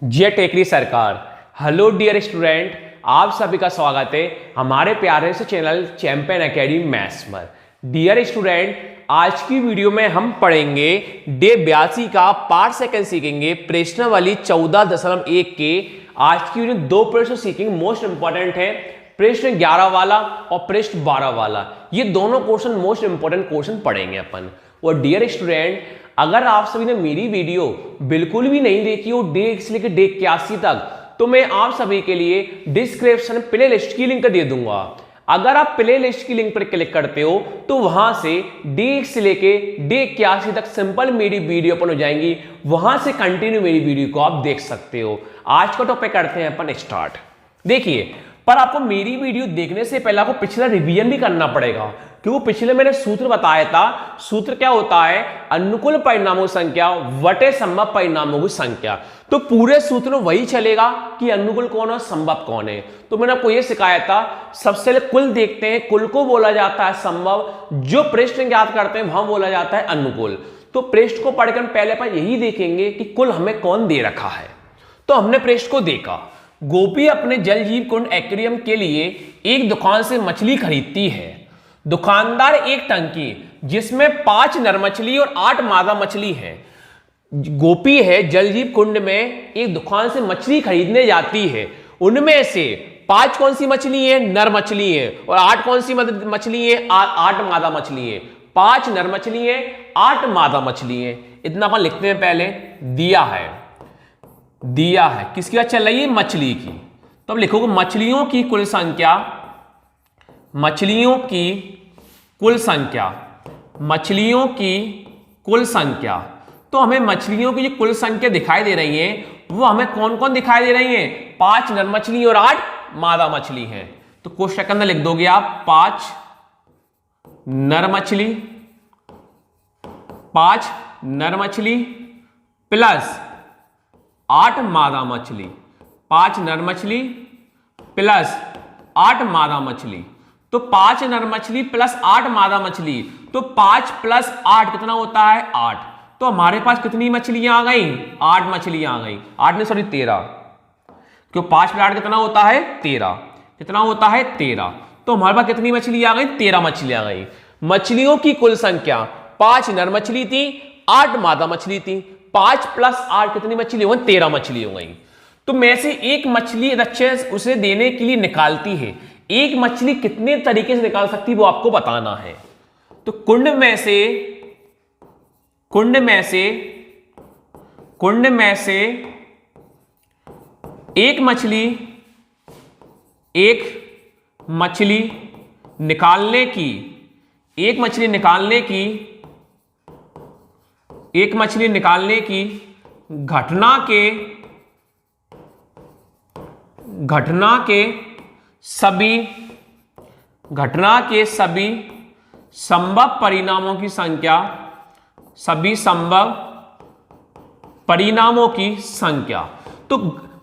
जय टेकरी सरकार। Hello dear student, आप सभी का स्वागत है हमारे प्यारे से चैनल चैंपियन एकेडमी मैथ्स पर। डियर स्टूडेंट, आज की वीडियो में हम पढ़ेंगे डे 82 का पार्ट सेकंड सीखेंगे प्रश्नावली 14.1 के। आज की वीडियो दो प्रश्न सीखेंगे, मोस्ट इंपॉर्टेंट है, प्रश्न 11 वाला और प्रश्न 12 वाला। ये दोनों क्वेश्चन मोस्ट इंपॉर्टेंट क्वेश्चन पढ़ेंगे अपन। और डियर स्टूडेंट, अगर आप सभी ने मेरी वीडियो बिल्कुल भी नहीं देखी हो डे से लेकर डे 81 तक, तो मैं आप सभी के लिए डिस्क्रिप्शन प्ले लिस्ट की लिंक दे दूंगा। अगर आप प्ले लिस्ट की लिंक पर क्लिक करते हो तो वहां से डे से लेके डे 81 तक सिंपल मेरी वीडियो ओपन हो जाएंगी, वहां से कंटिन्यू मेरी वीडियो को आप देख सकते हो। आज का टॉपिक करते हैं अपन स्टार्ट। देखिए, पर आपको मेरी वीडियो देखने से पहले आपको पिछला रिवीजन भी करना पड़ेगा, क्योंकि पिछले मैंने सूत्र बताया था। सूत्र क्या होता है? अनुकूल परिणामों की संख्या वटे संभव परिणामों की संख्या। तो पूरे सूत्र में वही चलेगा कि अनुकूल कौन है, संभव कौन है। तो मैंने आपको यह सिखाया था, सबसे पहले कुल देखते हैं, कुल को बोला जाता है संभव, जो प्रश्न ज्ञात करते हैं वहां बोला जाता है अनुकूल। तो पृष्ठ को पढ़कर पहले अपन यही देखेंगे कि कुल हमें कौन दे रखा है। तो हमने पृष्ठ को देखा, गोपी अपने जल जीव कुंड एक्वेरियम के लिए एक दुकान से मछली खरीदती है। दुकानदार एक टंकी जिसमें 5 नर मछली और 8 मादा मछली है। गोपी है जल जीव कुंड में एक दुकान से मछली खरीदने जाती है। उनमें से 5 कौन सी मछली है? नर मछली है। और 8 कौन सी मछली है? 8 मादा मछली है। 5 नर मछली है, 8 मादा मछली है। इतना अपन लिखते हैं। पहले दिया है किसकी बात चल रही है? मछली की। तो अब लिखोगे मछलियों की कुल संख्या, मछलियों की कुल संख्या। तो हमें मछलियों की जो कुल संख्या दिखाई दे रही है वो हमें कौन कौन दिखाई दे रही है? 5 नर मछली और 8 मादा मछली है। तो क्वेश्चन के अंदर लिख दोगे आप 5 नर मछली प्लस 8 मादा मछली। 5 नर मछली प्लस 8 मादा मछली। तो 5 नर मछली प्लस 8 मादा मछली, तो 5 प्लस 8 कितना होता है? 8। तो हमारे पास कितनी मछलियां आ गई? 8 मछलियां आ गई। 8 ने सॉरी 13, क्यों 5 प्लस 8 कितना होता है? 13। कितना होता है? 13। तो हमारे पास कितनी मछली आ गई? 13 मछली आ गई। मछलियों की कुल संख्या 5 नर मछली थी, 8 मादा मछली थी। 5 प्लस 8 कितनी मछली हो गई? 13 मछली हो गई। तो में से एक मछली अच्छे उसे देने के लिए निकालती है। एक मछली कितने तरीके से निकाल सकती है वो आपको बताना है। तो कुंड में से एक मछली निकालने की घटना के सभी संभव परिणामों की संख्या। तो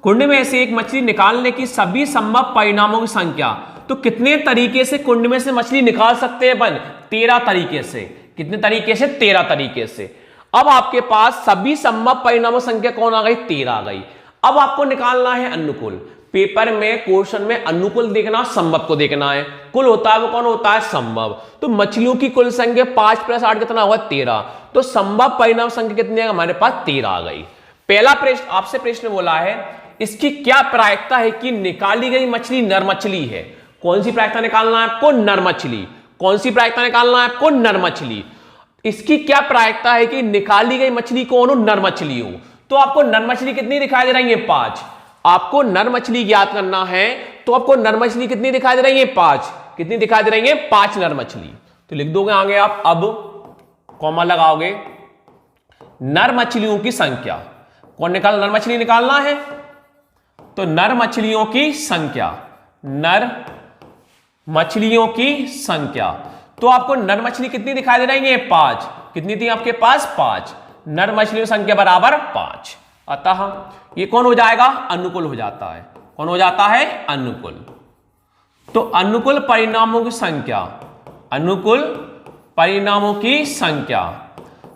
कुंड में से एक मछली निकालने की सभी संभव परिणामों की संख्या। तो कितने तरीके से कुंड में से मछली निकाल सकते हैं अपन? 13 तरीके से। कितने तरीके से? 13 तरीके से। अब आपके पास सभी संभव परिणामों की संख्या कौन आ गई? 13 आ गई। अब आपको निकालना है अनुकूल। पेपर में क्वेश्चन में अनुकूल देखना, संभव को देखना है। कुल होता है वो कौन होता है? संभव। तो मछलियों की कुल संख्या 5 प्लस 8 कितना होगा? 13। तो संभव परिणाम संख्या कितनी है? हमारे पास 13 आ गई। पहला प्रश्न आपसे प्रश्न बोला है, इसकी क्या प्रायिकता है कि निकाली गई मछली नर मछली है? कौन सी प्रायिकता निकालना है आपको? नर मछली। कौन सी प्रायिकता निकालना है आपको? नर मछली। इसकी क्या प्रायिकता है कि निकाली गई मछली कौन हो? नर मछली हो। तो आपको नर मछली कितनी दिखाई दे रही है? 5। आपको नर मछली ज्ञात करना है, तो आपको नर मछली कितनी दिखाई दे रही है? 5। कितनी दिखाई दे रही है? 5 नर मछली। तो लिख दोगे आगे आप, अब कॉमा लगाओगे, नर मछलियों की संख्या। कौन निकाल? नर मछली निकालना है, तो नर मछलियों की संख्या। तो आपको नर मछली कितनी दिखाई दे रही है? 5। कितनी थी आपके पास? 5। नर मछलियों संख्या बराबर 5। अतः ये कौन हो जाएगा? अनुकूल हो जाता है। कौन हो जाता है? अनुकूल। तो अनुकूल परिणामों की संख्या, अनुकूल परिणामों की संख्या।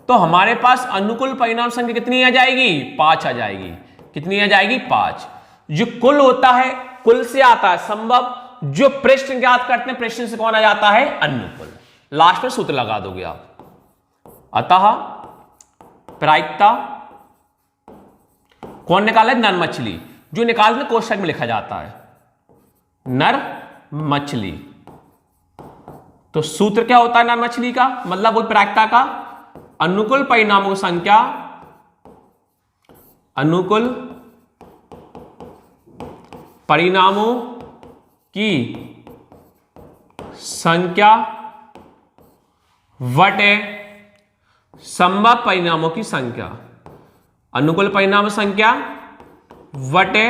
तो हमारे पास अनुकूल परिणाम संख्या कितनी आ जाएगी? 5 आ जाएगी। कितनी आ जाएगी? 5। जो कुल होता है, कुल से आता है संभव, जो प्रश्न ज्ञात करते हैं प्रश्न से कौन आ जाता है? अनुकूल। लास्ट में सूत्र लगा दोगे आप। अतः प्रायिकता कौन निकाला है? नर मछली। जो निकालने कोष्ठक में लिखा जाता है नर मछली। तो सूत्र क्या होता है नर मछली का? मतलब वो प्रायिकता का अनुकूल परिणामों की संख्या, अनुकूल परिणामों की संख्या बटे संभव परिणामों की संख्या। अनुकूल परिणाम संख्या बटे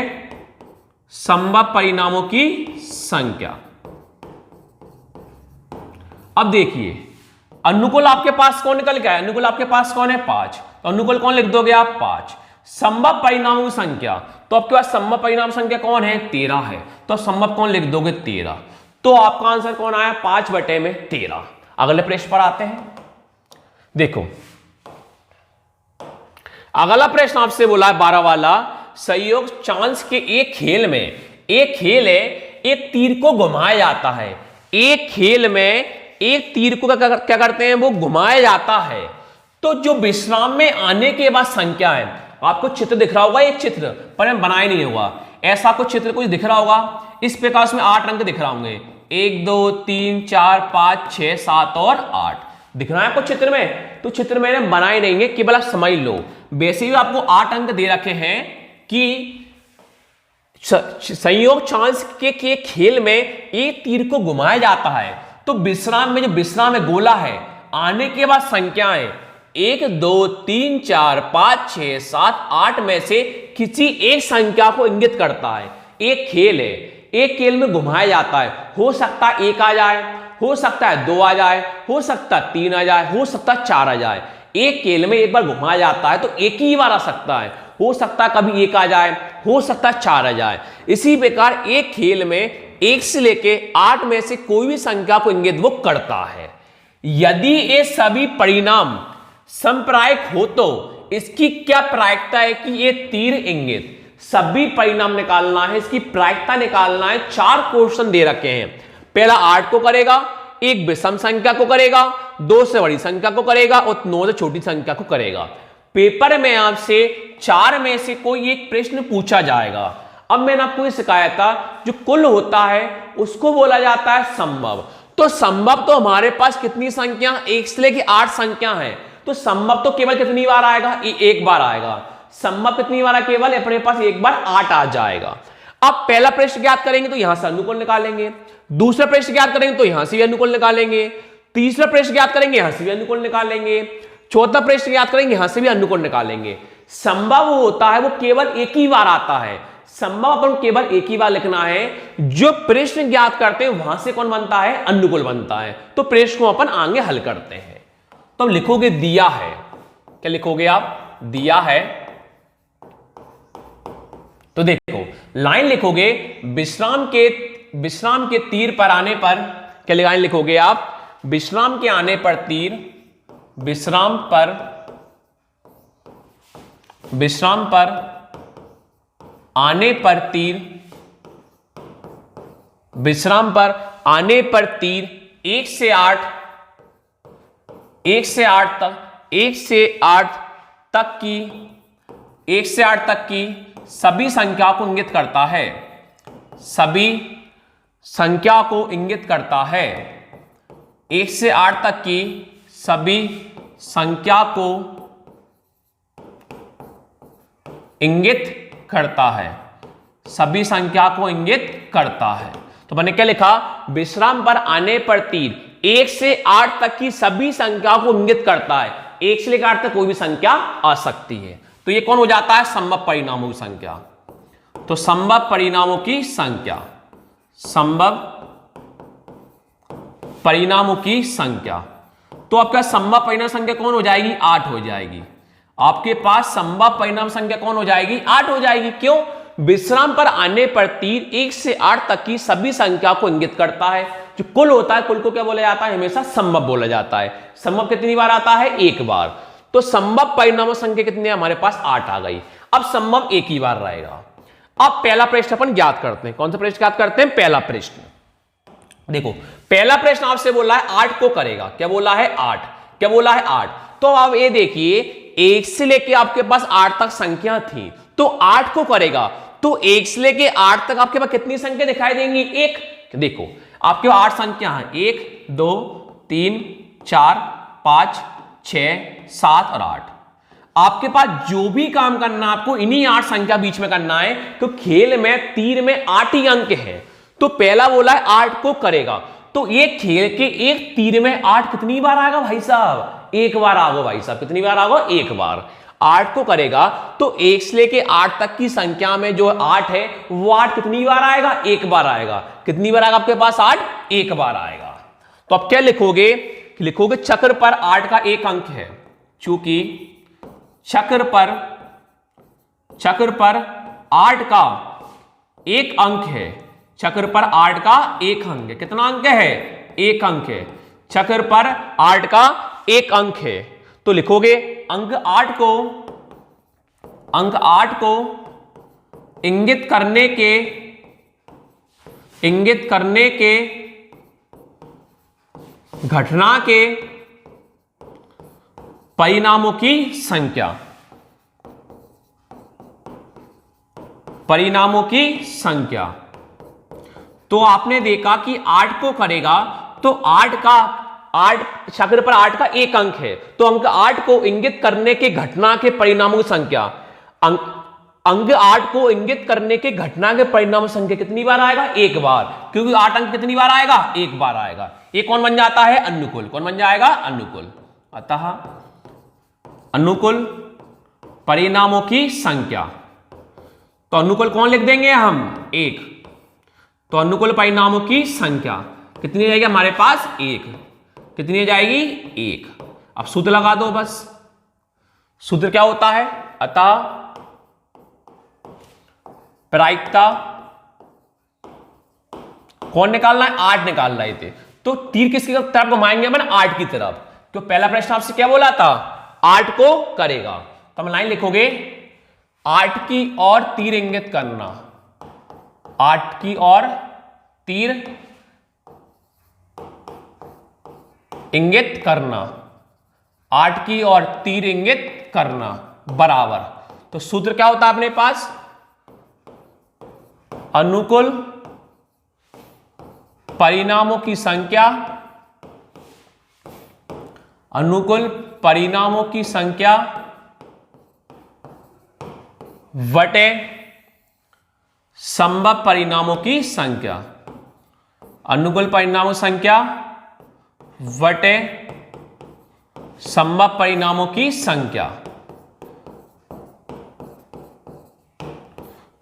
संभव परिणामों की संख्या। अब देखिए, अनुकूल आपके पास कौन निकल गया है? अनुकूल आपके पास कौन है? 5। तो अनुकूल कौन लिख दोगे आप? 5। संभव परिणामों की संख्या, तो आपके पास संभव परिणाम संख्या कौन है? 13 है। तो संभव कौन लिख दोगे? 13। तो आपका आंसर कौन आया? 5 बटे में 13। अगले प्रश्न पर आते हैं। देखो, अगला प्रश्न आपसे बोला है 12 वाला, संयोग चांस के एक खेल में, एक खेल है, एक तीर को घुमाया जाता है। एक खेल में एक तीर को क्या करते हैं? वो घुमाया जाता है। तो जो विश्राम में आने के बाद संख्या है, आपको चित्र दिख रहा होगा, एक चित्र पर मैं बनाया नहीं होगा, ऐसा कुछ चित्र कुछ दिख रहा होगा। इस प्रकार उसमें 8 अंक दिख रहा होंगे, 1 2 3 4 5 6 7 और 8 दिख रहा है आपको चित्र में। तो चित्र मैंने बनाए नहीं है, केवल आप समझ लो। वैसे ही आपको 8 अंक दे रखे हैं कि संयोग चांस के खेल में एक तीर को घुमाया जाता है। तो विश्राम में, जो विश्राम में गोला है, आने के बाद संख्याएं 1 2 3 4 5 6 7 8 में से किसी एक संख्या को इंगित करता है। एक खेल है, एक खेल में घुमाया जाता है। हो सकता है 1 आ जाए, हो सकता है 2 आ जाए, हो सकता है 3 आ जाए, हो सकता है 4 आ जाए। एक खेल में एक बार घुमाया जाता है तो एक ही बार आ सकता है। हो सकता है कभी 1 आ जाए, हो सकता है 4 आ जाए। इसी प्रकार एक खेल में 1 से लेके 8 में से कोई भी संख्या को इंगित वो करता है। यदि ये सभी परिणाम संप्रायिक हो तो इसकी क्या प्रायिकता है कि ये तीर इंगित? सभी परिणाम निकालना है, इसकी प्रायिकता निकालना है। 4 क्वेश्चन दे रखे हैं। पहला 8 को करेगा, एक विषम संख्या को करेगा, 2 से बड़ी संख्या को करेगा और 9 से छोटी संख्या को करेगा। पेपर में आपसे 4 में से कोई एक प्रश्न पूछा जाएगा। अब मैंने आपको ये सिखाया था, जो कुल होता है उसको बोला जाता है संभव। तो संभव तो हमारे पास कितनी संख्या? 1 से लेकर 8 संख्या है। तो संभव तो केवल कितनी बार आएगा? एक बार आएगा। संभव कितनी बार? केवल अपने पास एक बार 8 आ जाएगा। अब पहला प्रश्न ज्ञात करेंगे तो यहां से अनुकूल निकालेंगे, दूसरा प्रश्न ज्ञात करेंगे तो यहां से भी अनुकूल निकालेंगे, तीसरा प्रश्न ज्ञात करेंगे यहां से भी अनुकूल निकालेंगे, चौथा प्रश्न ज्ञात करेंगे यहां से भी अनुकूल निकालेंगे। संभव होता है वो केवल एक ही बार आता है। संभव अपन केवल एक ही बार लिखना है। जो प्रश्न ज्ञात करते हैं वहां से कौन बनता है? अनुकूल बनता है। तो प्रश्न को अपन आगे हल करते हैं। तो लिखोगे दिया है, क्या लिखोगे आप? दिया है। तो देखो लाइन लिखोगे, विश्राम के तीर पर आने पर क्या लाइन लिखोगे आप? विश्राम के आने पर तीर, विश्राम पर आने पर तीर, विश्राम पर आने पर तीर 1 से 8 तक की सभी संख्या को इंगित करता है। सभी संख्या को इंगित करता है। 1 से 8 तक की सभी संख्या को इंगित करता है। सभी संख्या को इंगित करता है। तो मैंने क्या लिखा? विश्राम पर आने पर तीर 1 से 8 तक की सभी संख्या को इंगित करता है। 1 से लेकर 8 तक कोई भी संख्या आ सकती है। तो ये कौन हो जाता है? संभव परिणामों की संख्या। तो संभव परिणामों की संख्या, संभव परिणामों की संख्या। तो आपका संभव परिणाम संख्या कौन हो जाएगी? 8 हो जाएगी। आपके पास संभव परिणाम संख्या कौन हो जाएगी? 8 हो जाएगी। क्यों? विश्राम पर आने पर तीर 1 से 8 तक की सभी संख्या को इंगित करता है। जो कुल होता है, कुल को क्या बोला जाता है, हमेशा समवर्ग बोला जाता है। समवर्ग कितनी बार आता है, एक बार। तो समवर्ग परिणामों संख्या कितनी है हमारे पास, 8 आ गई। अब समवर्ग एक ही बार रहेगा। अब पहला प्रश्न अपन ज्ञात करते हैं। कौन सा प्रश्न ज्ञात करते हैं, पहला प्रश्न। देखो पहला प्रश्न आपसे बोला है 8 को करेगा, क्या बोला है 8, क्या बोला है 8। तो अब ये देखिए 1 से लेके आपके पास 8 तक संख्या थी, तो 8 को करेगा तो 1 से लेके 8 तक आपके पास कितनी संख्या दिखाई देंगी, 1। देखो आपके पास 8 संख्या है, 1 2 3 4 5 6 7 और 8। आपके पास जो भी काम करना है आपको इन्हीं 8 संख्या बीच में करना है। तो खेल में तीर में 8 ही अंक है, तो पहला बोला है 8 को करेगा। तो एक खेल के एक तीर में 8 कितनी बार आएगा भाई साहब, एक बार आएगा भाई साहब। कितनी बार आएगा, एक बार। 8 को करेगा तो 1 से लेके 8 तक की संख्या में जो 8 है वो 8 कितनी बार आएगा, एक बार आएगा। कितनी बार आएगा आपके पास 8, एक बार आएगा। तो अब क्या लिखोगे, लिखोगे चक्र पर 8 का एक अंक है, चूंकि चक्र पर 8 का एक अंक है, चक्र पर 8 का एक अंक है। कितना अंक है, एक अंक है। चक्र पर 8 का एक अंक है, तो लिखोगे अंक 8 को इंगित करने के घटना के परिणामों की संख्या, परिणामों की संख्या। तो आपने देखा कि 8 को करेगा तो 8 चक्र पर 8 का एक अंक है, तो अंक 8 को इंगित करने के घटना के परिणामों की संख्या, अंक 8 को इंगित करने के घटना के परिणाम संख्या कितनी बार आएगा, एक बार। क्योंकि 8 अंक कितनी बार आएगा, एक बार आएगा। ये कौन बन जाता है, अनुकूल। कौन बन जाएगा, अनुकूल। अतः अनुकूल परिणामों की संख्या, तो अनुकूल कौन लिख देंगे हम, 1। तो अनुकूल परिणामों की संख्या कितनी जाएगी हमारे पास, 1। कितनी जाएगी, 1। अब सूत्र लगा दो बस। सूत्र क्या होता है, अतः प्रायिकता कौन निकालना है, 8 निकाल रहे थे, तो तीर किसकी तरफ घुमाएंगे अपन, 8 की तरफ। तो पहला प्रश्न आपसे क्या बोला था, 8 को करेगा। तो हम लाइन लिखोगे 8 की ओर तीर इंगित करना, 8 की ओर तीर इंगित करना, 8 की ओर तीर इंगित करना बराबर। तो सूत्र क्या होता है अपने पास, अनुकूल परिणामों की संख्या, अनुकूल परिणामों की संख्या वटे संभव परिणामों की संख्या, अनुकूल परिणामों संख्या वटे संभव परिणामों की संख्या।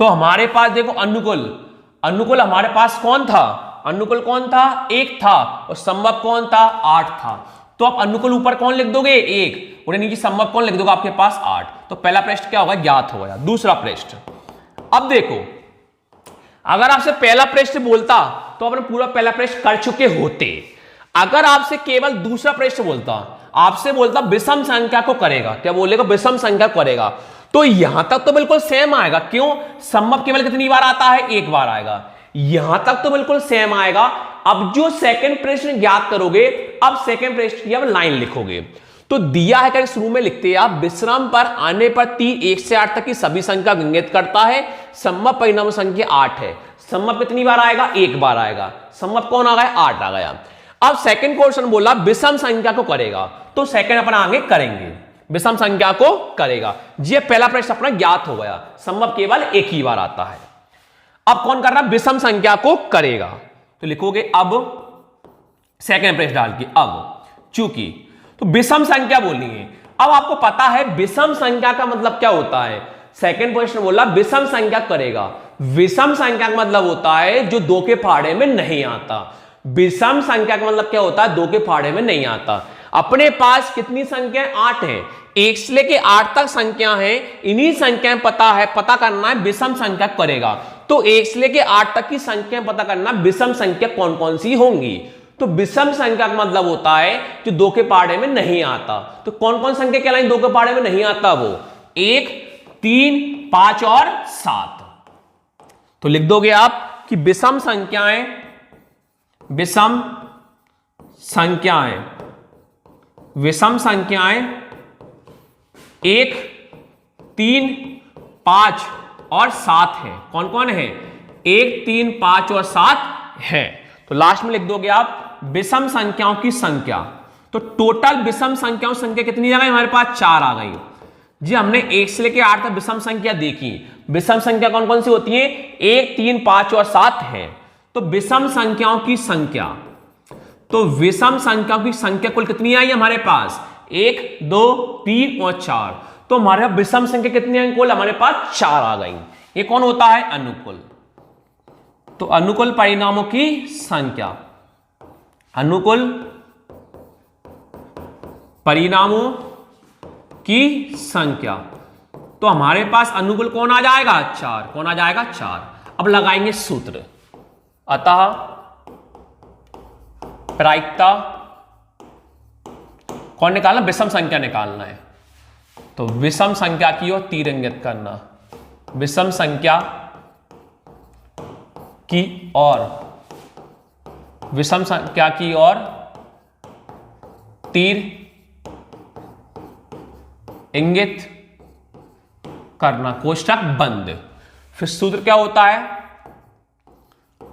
तो हमारे पास देखो अनुकूल हमारे पास कौन था, अनुकूल कौन था, 1 था, और संभव कौन था, 8 था। तो आप अनुकूल ऊपर कौन लिख दोगे, 1, और नीचे संभव कौन लिख दोगे आपके पास, 8। तो पहला प्रश्न क्या होगा, ज्ञात हो गया। दूसरा प्रश्न, अब देखो अगर आपसे पहला प्रश्न बोलता तो अपन पूरा पहला प्रश्न कर चुके होते। अगर आपसे केवल दूसरा प्रश्न बोलता, आपसे बोलता विषम संख्या को करेगा, क्या बोलेगा, विषम संख्या करेगा, तो यहां तक तो बिल्कुल सेम आएगा। क्यों, संभव केवल कितनी बार आता है, एक बार आएगा। यहां तक तो बिल्कुल सेम आएगा। अब जो सेकंड प्रश्न ज्ञात करोगे, अब सेकंड प्रश्न की अब लाइन लिखोगे। तो दिया है कि शुरू में लिखते हैं आप, विश्राम पर आने पर तीर 1 से 8 तक की सभी संख्या इंगित करता है, संभव परिणाम संख्या 8 है। संभव कितनी बार आएगा, एक बार आएगा। संभव कौन आ गया, 8 आ गया। अब सेकंड क्वेश्चन बोला विषम संख्या को करेगा, तो सेकंड अपन आगे करेंगे, विषम संख्या को करेगा। ये पहला प्रश्न अपना ज्ञात हो गया, संभव केवल एक ही बार आता है। अब कौन कर रहा है, विषम संख्या को करेगा। तो लिखोगे अब सेकंड प्रश्न डाल के, अब चूंकि तो विषम संख्या बोलनी है। अब आपको पता है विषम संख्या का मतलब क्या होता है, सेकंड क्वेश्चन बोला विषम संख्या करेगा। विषम संख्या का मतलब होता है जो 2 के फाड़े में नहीं आता। विषम संख्या का मतलब क्या होता है, 2 के फाड़े में नहीं आता। अपने पास कितनी संख्या, 8 है, 1 से लेके 8 तक संख्या है, इन्हीं संख्याएं पता है, पता करना है, विषम संख्या करेगा। तो 1 से लेके 8 तक की संख्या पता करना विषम संख्या कौन कौन सी होंगी। तो विषम संख्या का मतलब होता है जो 2 के पहाड़े में नहीं आता। तो कौन कौन संख्या कहलाई 2 के पहाड़े में नहीं आता? वो 1, 3, 5 और 7। तो लिख दोगे आप कि विषम संख्याएं 1, 3, 5 और 7 है। कौन कौन है? 1, 3, 5 और 7 है। तो लास्ट में लिख दोगे आप विषम संख्याओं की संख्या। तो टोटल विषम संख्याओं की संख्या कितनी आ गई हमारे पास? 4 आ गई जी। हमने 1 से लेकर 8 तक विषम संख्या देखी। विषम संख्या कौन कौन सी होती है? 1, 3, 5 और 7 है। तो विषम संख्याओं की संख्या, तो विषम संख्याओं की संख्या कुल कितनी आई हमारे पास? 1, 2, 3 और 4। तो हमारे विषम संख्या कितनी आई कुल? हमारे पास 4 आ गई। ये कौन होता है? अनुकूल। तो अनुकूल परिणामों की संख्या, अनुकूल परिणामों की संख्या। तो हमारे पास अनुकूल कौन आ जाएगा? 4। कौन आ जाएगा? 4। अब लगाएंगे सूत्र। अतः प्रायिकता कौन निकालना? विषम संख्या निकालना है। तो विषम संख्या की ओर तीर इंगित करना, विषम संख्या की ओर, विषम संख्या की ओर तीर इंगित करना, कोष्ठक बंद। फिर सूत्र क्या होता है?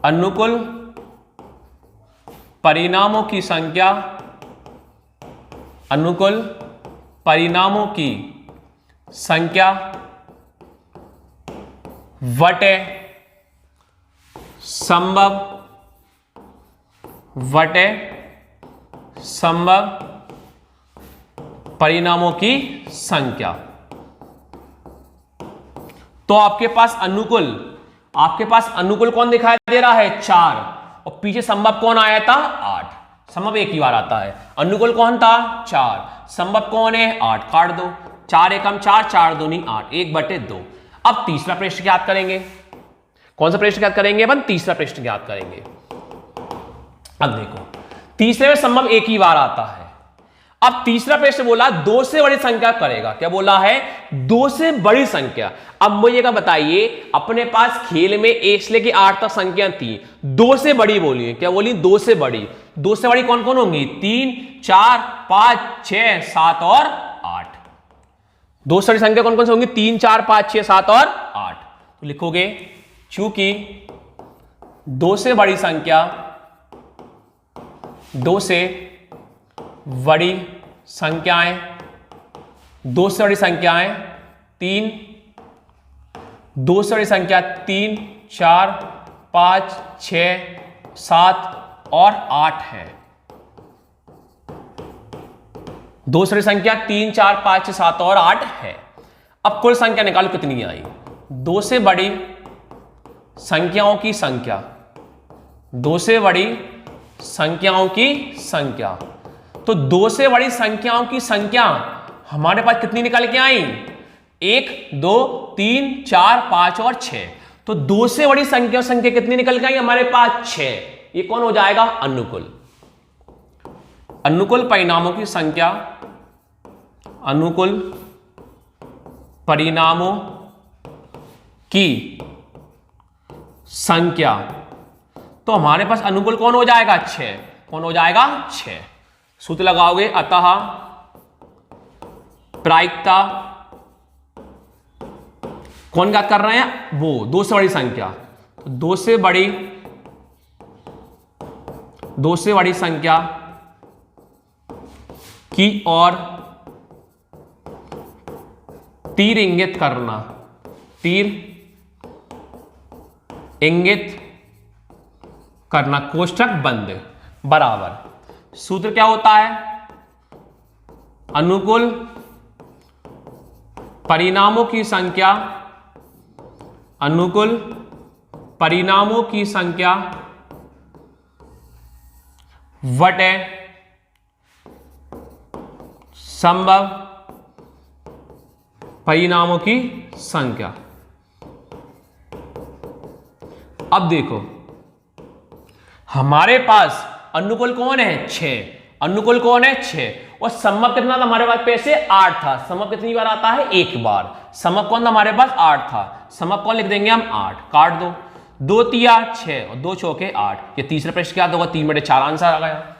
अनुकूल परिणामों की संख्या, अनुकूल परिणामों की संख्या वटे संभव परिणामों की संख्या। तो आपके पास अनुकूल कौन दिखाई दे रहा है? 4। और पीछे संभव कौन आया था? 8। संभव एक ही बार आता है। अनुकूल कौन था? 4। संभव कौन है? 8। काट दो, 4 एकम 4, 4 दूनी 8, 1/2। अब तीसरा प्रश्न ज्ञात करेंगे। कौन सा प्रश्न ज्ञात करेंगे? अपन तीसरा प्रश्न ज्ञात करेंगे। अब देखो, तीसरे में संभव एक ही बार आता है। अब तीसरा प्रश्न बोला 2 से बड़ी संख्या करेगा। क्या बोला है? 2 से बड़ी संख्या। अब मुझे का बताइए, अपने पास खेल में 1 से लेकर 8 तक संख्या थी, 2 से बड़ी बोली। क्या बोली? 2 से बड़ी। 2 से बड़ी कौन कौन होंगी? 3, 4, 5, 6, 7 और 8। 2 से बड़ी संख्या कौन कौन सी होंगी? 3, 4, 5, 6, 7 और 8। तो लिखोगे चूंकि 2 से बड़ी संख्या, 2 से बड़ी संख्याएं, 2 से बड़ी संख्याएं 3, 2 से बड़ी संख्या 3, 4, 5, 6, 7 और 8 है। 2 से बड़ी संख्या 3, 4, 5, 6, 7 और 8 है। अब कुल संख्या निकालो कितनी आई? 2 से बड़ी संख्याओं की संख्या, 2 से बड़ी संख्याओं की संख्या। तो 2 से बड़ी संख्याओं की संख्या हमारे पास कितनी निकल के आई? 1, 2, 3, 4, 5 और 6। तो 2 से बड़ी संख्या कितनी निकल के आई हमारे पास? 6। ये कौन हो जाएगा? अनुकूल। अनुकूल परिणामों की संख्या, अनुकूल परिणामों की संख्या। तो हमारे पास अनुकूल कौन हो जाएगा? 6। कौन हो जाएगा? 6। सूत्र लगाओगे, अतः प्रायिकता कौन ज्ञात कर रहे हैं? वो 2 से बड़ी संख्या। तो 2 से बड़ी संख्या की ओर तीर इंगित करना, तीर इंगित करना, कोष्ठक बंद, बराबर। सूत्र क्या होता है? अनुकूल परिणामों की संख्या, अनुकूल परिणामों की संख्या वटे संभव परिणामों की संख्या। अब देखो हमारे पास अनुकूल कौन है 6, अनुकूल कौन है 6 और समअप कितना था हमारे पास पैसे 8 था। समअप कितनी बार आता है एक बार। समअप कौन था हमारे पास 8 था। समअप कौन लिख देंगे हम 8, काट दो 2 तिया 6 और 2 चौके 8। ये तीसरा प्रश्न क्या होगा 3 बटे 4 आंसर आ गया।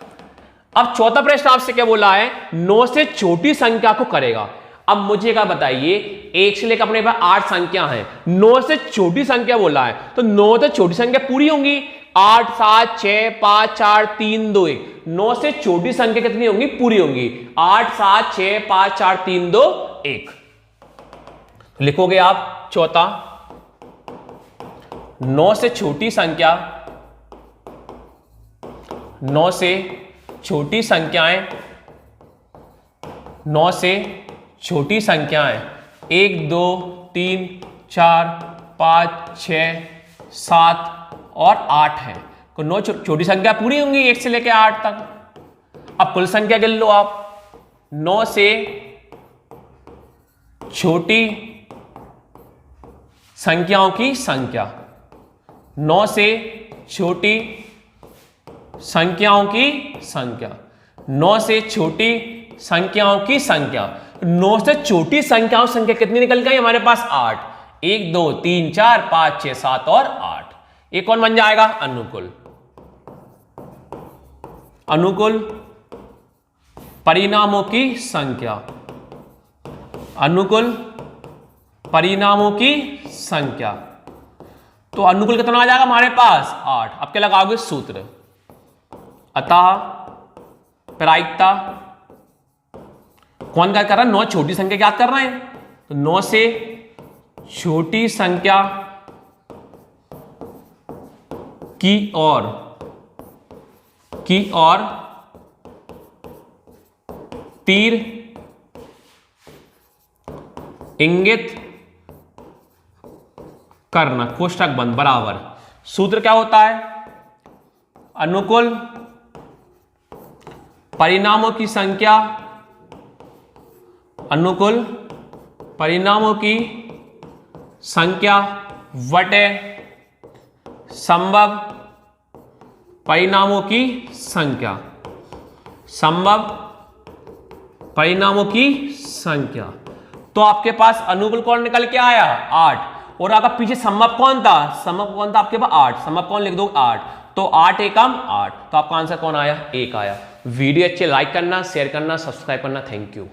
अब चौथा प्रश्न आपसे क्या बोला है 9 से छोटी संख्या को करेगा। अब मुझे क्या बताइए 1 से लेकर अपने पास 8 संख्या है, 9 से छोटी संख्या बोला है तो 9 से छोटी संख्या पूरी होंगी 8 7 6 5 4 3 2 1। 9 से छोटी संख्या कितनी होंगी पूरी होंगी 8 7 6 5 4 3 2 1। लिखोगे आप चौथा 9 से छोटी संख्या, 9 से छोटी संख्याएं, 9 से छोटी संख्याएं 1 2 3 4 5 6 7 और 8 है तो 9 छोटी संख्या पूरी होंगी 1 से लेकर 8 तक। अब कुल संख्या गिन लो आप 9 से छोटी संख्याओं की संख्या, 9 से छोटी संख्याओं की संख्या, 9 से छोटी संख्याओं की संख्या। 9 से छोटी संख्याओं की संख्या कितनी निकल गई हमारे पास 8। 1 2 3 4 5 6 7 और 8। ये कौन बन जाएगा अनुकूल। अनुकूल परिणामों की संख्या, अनुकूल परिणामों की संख्या। तो अनुकूल कितना आ जाएगा हमारे पास 8। अब क्या लगाओगे सूत्र, अतः प्रायिकता कौन क्या कर रहा है 9 छोटी संख्या याद कर रहे हैं तो 9 से छोटी संख्या की ओर तीर इंगित करना, कोष्ठक बंद बराबर। सूत्र क्या होता है अनुकूल परिणामों की संख्या, अनुकूल परिणामों की संख्या वटे संभव परिणामों की संख्या, संभव परिणामों की संख्या। तो आपके पास अनुकूल कौन निकल के आया 8 और आपका पीछे समअप कौन था, समअप कौन था आपके पास 8। समअप कौन लिख दो 8 तो 8 एकम 8। तो आपका आंसर कौन आया 1 आया। वीडियो अच्छे लाइक करना, शेयर करना, सब्सक्राइब करना। Thank you.